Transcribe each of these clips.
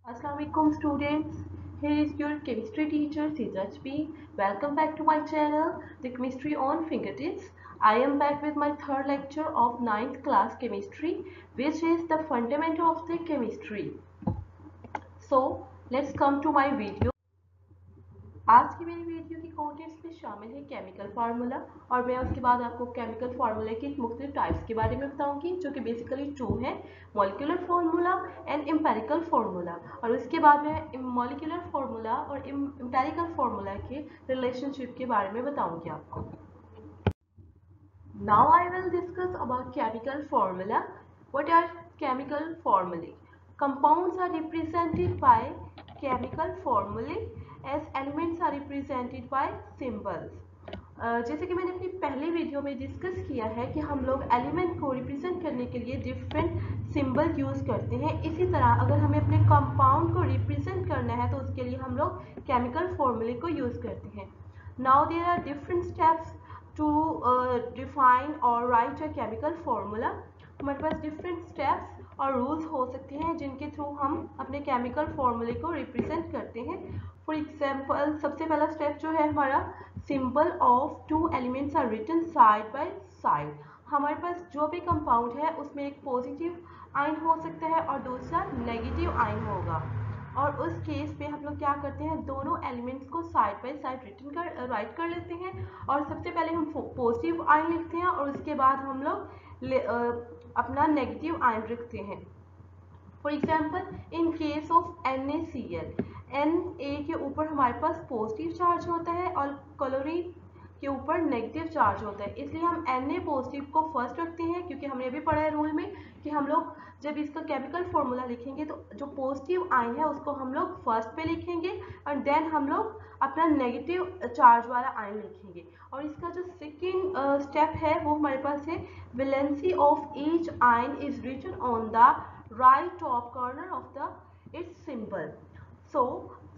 Assalamualaikum students. Here is your chemistry teacher CHP. Welcome back to my channel, The Chemistry on Fingertips. I am back with my third lecture of 9th class chemistry, which is the fundamental of the chemistry. So let's come to my video. आज की मेरी video की contents में शामिल है chemical formula और मैं उसके बाद आपको केमिकल फार्मूला की मुख्तलिफ टाइप्स के बारे में बताऊंगी जो कि बेसिकली टू है, molecular formula and empirical formula. और उसके बाद मैं मॉलिक्यूलर फार्मूला और एम्पेरिकल फार्मूला के रिलेशनशिप के बारे में बताऊंगी आपको। Now I will discuss about chemical formula. What are chemical formulae? Compounds are represented by chemical formulae as elements are represented by symbols. जैसे कि मैंने अपनी पहली वीडियो में डिस्कस किया है कि हम लोग एलिमेंट को रिप्रेजेंट करने के लिए डिफरेंट सिंबल यूज करते हैं। इसी तरह अगर हमें अपने कंपाउंड को रिप्रेजेंट करना है तो उसके लिए हम लोग केमिकल फॉर्मूले को यूज करते हैं। Now there are different steps to define और राइट अ केमिकल फॉर्मूला। हमारे पास डिफरेंट स्टेप्स और रूल्स हो सकते हैं जिनके थ्रू हम अपने केमिकल फॉर्मूले को रिप्रेजेंट करते हैं। फॉर एग्जाम्पल सबसे पहला स्टेप जो है हमारा, symbol of two elements are written side by side. हमारे पास जो भी कंपाउंड है उसमें एक पॉजिटिव आयन हो सकता है और दूसरा नेगेटिव आयन होगा, और उस केस में हम लोग क्या करते हैं, दोनों एलिमेंट्स को साइड बाय साइड राइट कर लेते हैं। और सबसे पहले हम पॉजिटिव आयन लिखते हैं और उसके बाद हम लोग अपना नेगेटिव आयन रखते हैं। For example in case of NaCl, Na के ऊपर हमारे पास पॉजिटिव चार्ज होता है और क्लोरीन के ऊपर नेगेटिव चार्ज होता है, इसलिए हम Na पॉजिटिव को फर्स्ट रखते हैं, क्योंकि हमने अभी पढ़ा है रूल में कि हम लोग जब इसका केमिकल फॉर्मूला लिखेंगे तो जो पॉजिटिव आयन है उसको हम लोग फर्स्ट पे लिखेंगे और देन हम लोग अपना नेगेटिव चार्ज वाला आयन लिखेंगे। और इसका जो सेकेंड स्टेप है वो हमारे पास है, valency of each ion is written on the right top corner of the its symbol. So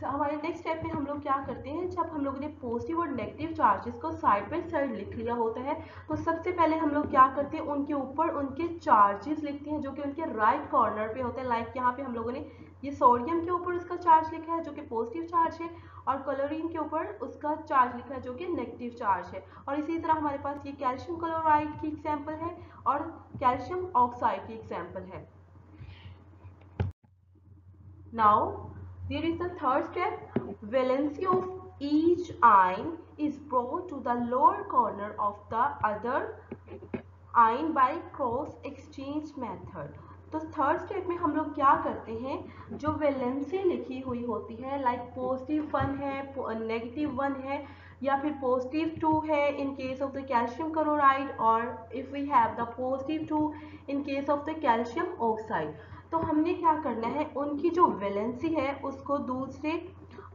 हमारे नेक्स्ट स्टेप में हम लोग क्या करते हैं, जब हम लोगों ने पॉजिटिव और नेगेटिव चार्जेस को साइड बाय साइड लिख लिया होता है तो सबसे पहले हम लोग क्या करते हैं, उनके ऊपर उनके चार्जेस लिखते हैं जो कि उनके राइट कॉर्नर पे होते हैं। लाइक यहाँ पे हम लोगों ने ये सोडियम के ऊपर उसका चार्ज लिखा है जो कि पॉजिटिव चार्ज है, और क्लोरीन के ऊपर उसका चार्ज लिखा है जो कि नेगेटिव चार्ज है। और इसी तरह हमारे पास ये कैल्शियम क्लोराइड की एग्जाम्पल है और कैल्शियम ऑक्साइड की एग्जाम्पल है। Now there is the third step, valency of each ion is brought to the lower corner of the other ion by cross exchange method। तो थर्ड स्टेप में हम लोग क्या करते हैं, जो वैलेंसी लिखी हुई होती है लाइक पॉजिटिव 1 है, नेगेटिव 1 है, या फिर पॉजिटिव 2 है in case of the calcium chloride, और if we have the positive 2 in case of the calcium oxide. तो हमने क्या करना है, उनकी जो वैलेंसी है उसको दूसरे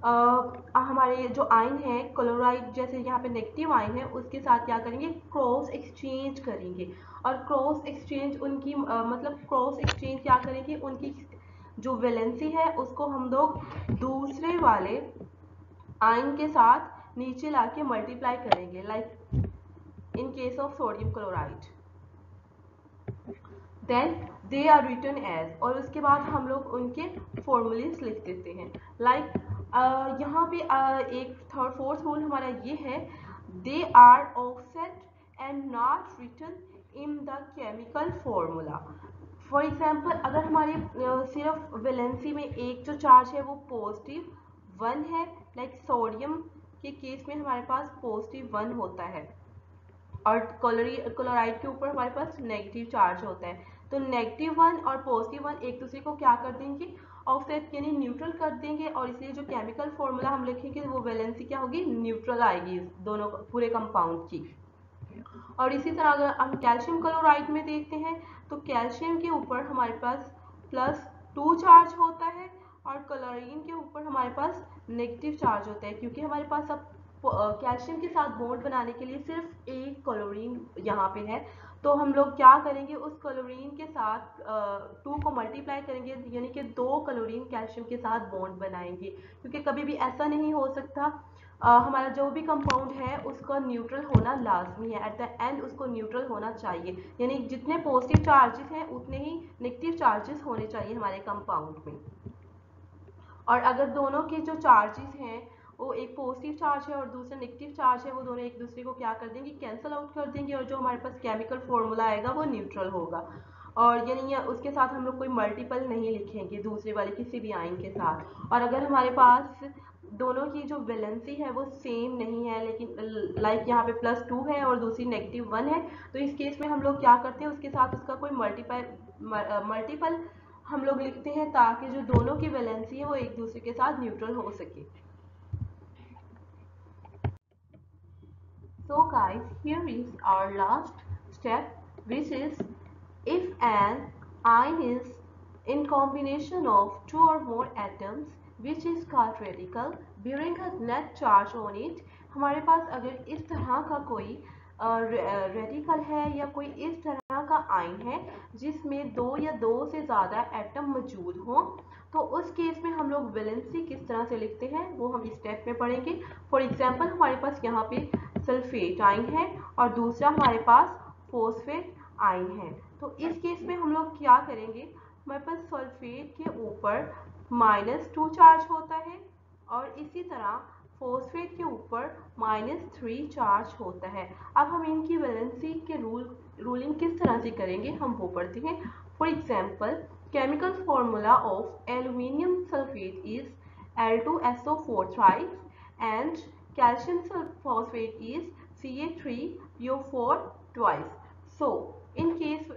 हमारे जो आयन है क्लोराइड, जैसे यहाँ पे नेगेटिव आयन है, उसके साथ क्या करेंगे, क्रॉस एक्सचेंज करेंगे। और क्रॉस एक्सचेंज उनकी मतलब क्रॉस एक्सचेंज क्या करेंगे, उनकी जो वैलेंसी है उसको हम लोग दूसरे वाले आयन के साथ नीचे लाके मल्टीप्लाई करेंगे, like in case of sodium chloride, then they are written as, और उसके बाद हम लोग उनके फॉर्मूलेस लिख देते हैं। लाइक यहाँ पे एक थर्ड फोर्थ रूल हमारा ये है, they are offset and not written in the chemical formula. For example अगर हमारे सिर्फ वैलेंसी में एक जो चार्ज है वो पॉजिटिव 1 है, लाइक सोडियम के केस में हमारे पास पॉजिटिव 1 होता है और क्लोराइड के ऊपर हमारे पास नेगेटिव चार्ज होता है, तो नेगेटिव 1 और पॉजिटिव 1 एक दूसरे को क्या कर देंगे, ऑफसेट यानी न्यूट्रल कर देंगे, और इसलिए जो केमिकल फॉर्मूला हम लिखेंगे वो वैलेंसी क्या होगी, न्यूट्रल आएगी दोनों पूरे कंपाउंड की। और इसी तरह अगर हम कैल्शियम क्लोराइड में देखते हैं तो कैल्शियम के ऊपर हमारे पास +2 चार्ज होता है और क्लोरीन के ऊपर हमारे पास नेगेटिव चार्ज होता है, क्योंकि हमारे पास अब कैल्शियम के साथ बॉन्ड बनाने के लिए सिर्फ एक क्लोरीन यहाँ पे है, तो हम लोग क्या करेंगे, उस क्लोरीन के साथ 2 को मल्टीप्लाई करेंगे, यानी कि 2 क्लोरीन कैल्शियम के साथ बॉन्ड बनाएंगे, क्योंकि कभी भी ऐसा नहीं हो सकता, हमारा जो भी कंपाउंड है उसका न्यूट्रल होना लाजमी है, एट द एंड उसको न्यूट्रल होना चाहिए, यानी जितने पॉजिटिव चार्जेस हैं उतने ही नेगेटिव चार्जेस होने चाहिए हमारे कंपाउंड में। और अगर दोनों के जो चार्जेस हैं वो एक पॉजिटिव चार्ज है और दूसरा नेगेटिव चार्ज है, वो दोनों एक दूसरे को क्या कर देंगे, कैंसिल आउट कर देंगे, और जो हमारे पास केमिकल फॉर्मूला आएगा वो न्यूट्रल होगा। और यानी उसके साथ हम लोग कोई मल्टीपल नहीं लिखेंगे दूसरे वाले किसी भी आयन के साथ। और अगर हमारे पास दोनों की जो वैलेंसी है वो सेम नहीं है, लेकिन लाइक यहाँ पे +2 है और दूसरी -1 है, तो इस केस में हम लोग क्या करते हैं, उसके साथ उसका कोई मल्टीपल हम लोग लिखते हैं ताकि जो दोनों की वैलेंसी है वो एक दूसरे के साथ न्यूट्रल हो सके। So guys, here is our last step, which is if an ion is in combination of two or more atoms which is called radical bearing a net charge on it। हमारे पास अगर इस तरह का कोई radical है या कोई इस तरह का आयन है जिसमें दो या दो से ज़्यादा एटम मौजूद हों, तो उस केस में हम लोग वैलेंसी किस तरह से लिखते हैं वो हम इस स्टेप में पढ़ेंगे। फॉर एग्जांपल हमारे पास यहाँ पे सल्फेट आयन है और दूसरा हमारे पास फॉस्फेट आयन है, तो इस केस में हम लोग क्या करेंगे, हमारे पास सल्फेट के ऊपर -2 चार्ज होता है और इसी तरह फॉस्फेट के ऊपर -3 चार्ज होता है। अब हम इनकी वैलेंसी के रूलिंग किस तरह से करेंगे हम वो पढ़ते हैं। For example chemical formula of aluminium sulphate is Al2SO4 thrice and calcium phosphate is Ca3PO4 twice। So in case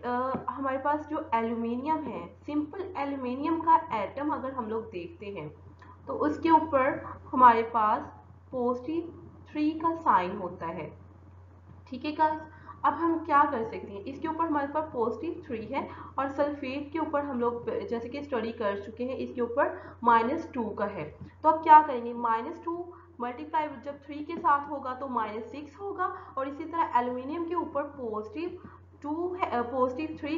हमारे पास जो एल्यूमिनियम है, सिंपल एल्यूमिनियम का एटम अगर हम लोग देखते हैं तो उसके ऊपर हमारे पास +3 का साइन होता है। ठीक है गाइस, अब हम क्या कर सकते हैं, इसके ऊपर हमारे पास +3 है और सल्फेट के ऊपर हम लोग जैसे कि स्टडी कर चुके हैं इसके ऊपर -2 का है। तो अब क्या करेंगे, -2 मल्टीप्लाई जब 3 के साथ होगा तो -6 होगा, और इसी तरह एल्यूमिनियम के ऊपर +3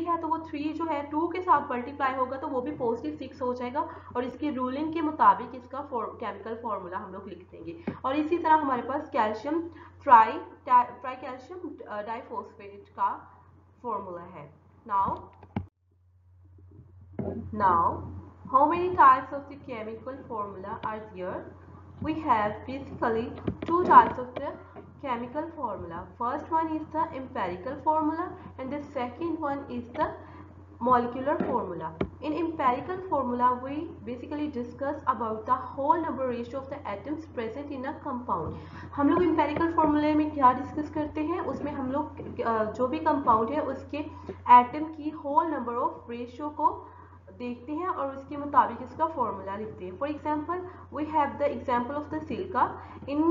है तो वो 3 जो है 2 के साथ मल्टीप्लाई होगा तो वो भी +6 हो जाएगा, और इसकी रूलिंग के मुताबिक इसका केमिकल फॉर्मूला हम लोग लिख देंगे। और इसी तरह हमारे पास कैल्शियम ट्राई कैल्शियम डाइफॉस्फेट का फॉर्मूला है। Now, how many types of the chemical formula are there? We have basically two types of the chemical formula. First one is the empirical formula and the second one is the molecular formula. In empirical formula, we basically discuss about the whole number ratio of the atoms present in a compound. हम लोग empirical formula में क्या discuss करते हैं, उसमें हम लोग जो भी compound है उसके atom की whole number of ratio को देखते हैं और उसके मुताबिक इसका फॉर्मूला लिखते हैं। For example we have the example of the silica. In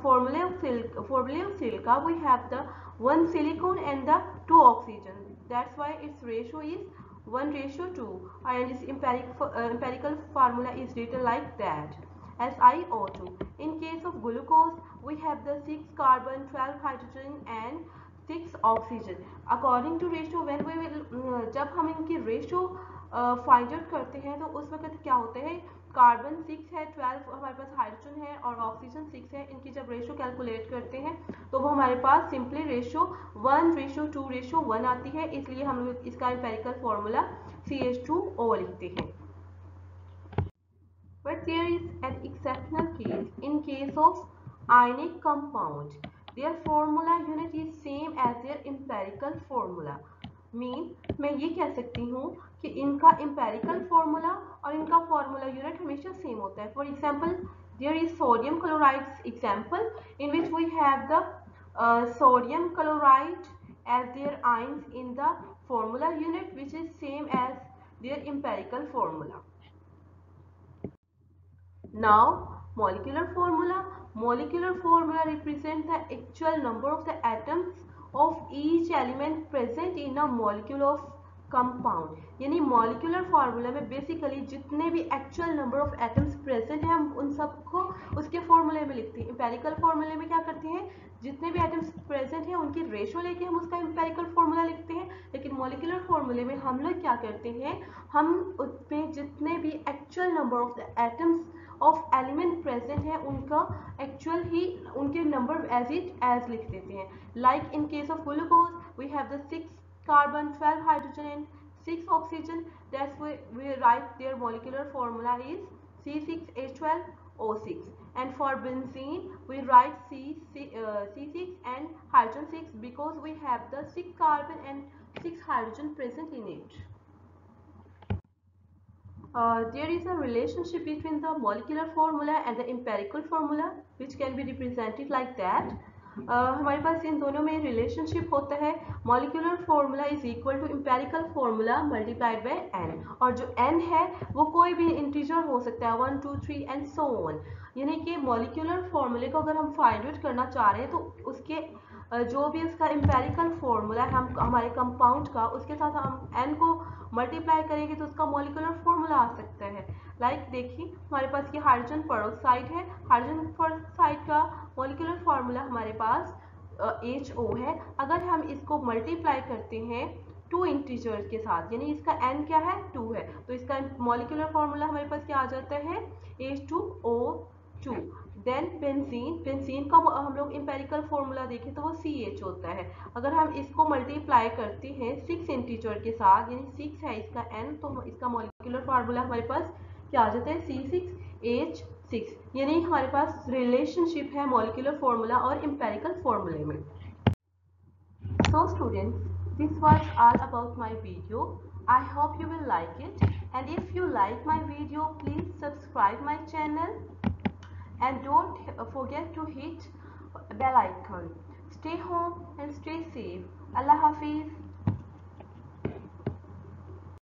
फॉर्मूले of silica we have the 1 silicon and the 2 oxygen, that's why its ratio is 1:2, and its empirical formula is written like that, SiO2. In case of glucose we have the 6 carbon, 12 hydrogen and 6 oxygen according to ratio। when we will जब हम इनकी ratio find out करते हैं तो उस वक्त क्या होता है, कार्बन 6 है, 12 हमारे पास हाइड्रोजन है और ऑक्सीजन 6 है, इनकी जब रेशियो कैलकुलेट करते हैं तो वो हमारे पास सिंपली रेशियो 1:2:1 आती है, इसलिए हम लोग इसका एम्पेरिकल फॉर्मूला CH2O लिखते हैं। But there is an exceptional case. In case of ionic compound, their formula unit is same as their empirical formula. मैं ये कह सकती हूँ कि इनका empirical formula और इनका formula unit हमेशा same होता है। For example, there is sodium chloride example in which we have the sodium chloride as their ions in the formula unit which is same as their empirical formula. Now, molecular formula. Molecular formula represents the actual number of the atoms of each element present in a molecule of compound। यानी molecular formula में basically जितने भी actual number of atoms present हैं हम उन सबको उसके formula में लिखते हैं। empirical formula में क्या करते हैं, जितने भी atoms present हैं उनकी ratio लेके हम उसका empirical formula लिखते हैं, लेकिन molecular formula में हम लोग क्या करते हैं, हम उसमें जितने भी actual number of the atoms of element present है उनका एक्चुअल ही उनके नंबर एज इट एज लिख देते हैं। Like in case of glucose we have the 6 carbon, 12 hydrogen and 6 oxygen, that's we write their molecular formula is C6H12O6. And for benzene, we write C6 and hydrogen 6 because we have the 6 carbon and 6 hydrogen present in it. There is a relationship between the molecular formula and the empirical formula which can be represented like that. हमारे पास इन दोनों में relationship होता है. Molecular formula is equal to empirical formula multiplied by n, और जो n है वो कोई भी इंटीजर हो सकता है, 1 2 3 एंड सो ऑन. यानी कि मॉलिक्यूलर फॉर्मूले को अगर हम फाइंड आउट करना चाह रहे हैं तो उसके जो भी उसका एम्पेरिकल फॉर्मूला है हम हमारे कंपाउंड का, उसके साथ हम n को मल्टीप्लाई करेंगे तो उसका मॉलिक्यूलर फॉर्मूला आ सकता है. लाइक देखिए हमारे पास ये हाइड्रोजन पेरोक्साइड है. हाइड्रोजन पेरोक्साइड का मॉलिक्यूलर फॉर्मूला हमारे पास HO है. अगर हम इसको मल्टीप्लाई करते हैं टू इंटीजर्स के साथ, यानी इसका n क्या है 2 है, तो इसका मॉलिक्यूलर फॉर्मूला हमारे पास क्या आ जाता है H2O2. देन बेंजीन, बेंजीन का हम लोग एम्पेरिकल फॉर्मूला देखें तो वो CH होता है. अगर हम इसको मल्टीप्लाई करते हैं 6 इंटीजर के साथ, यानी 6 है इसका n, तो इसका मॉलिक्यूलर फार्मूला हमारे पास क्या आ जाता है C6H6. यानी हमारे पास रिलेशनशिप है मॉलिक्यूलर फॉर्मूला और एम्पेरिकल फॉर्मूले में. So students, this was all about my video. I hope you will like it, and if you like my video, please subscribe my channel and don't forget to hit bell icon. Stay home and stay safe. Allah Hafiz.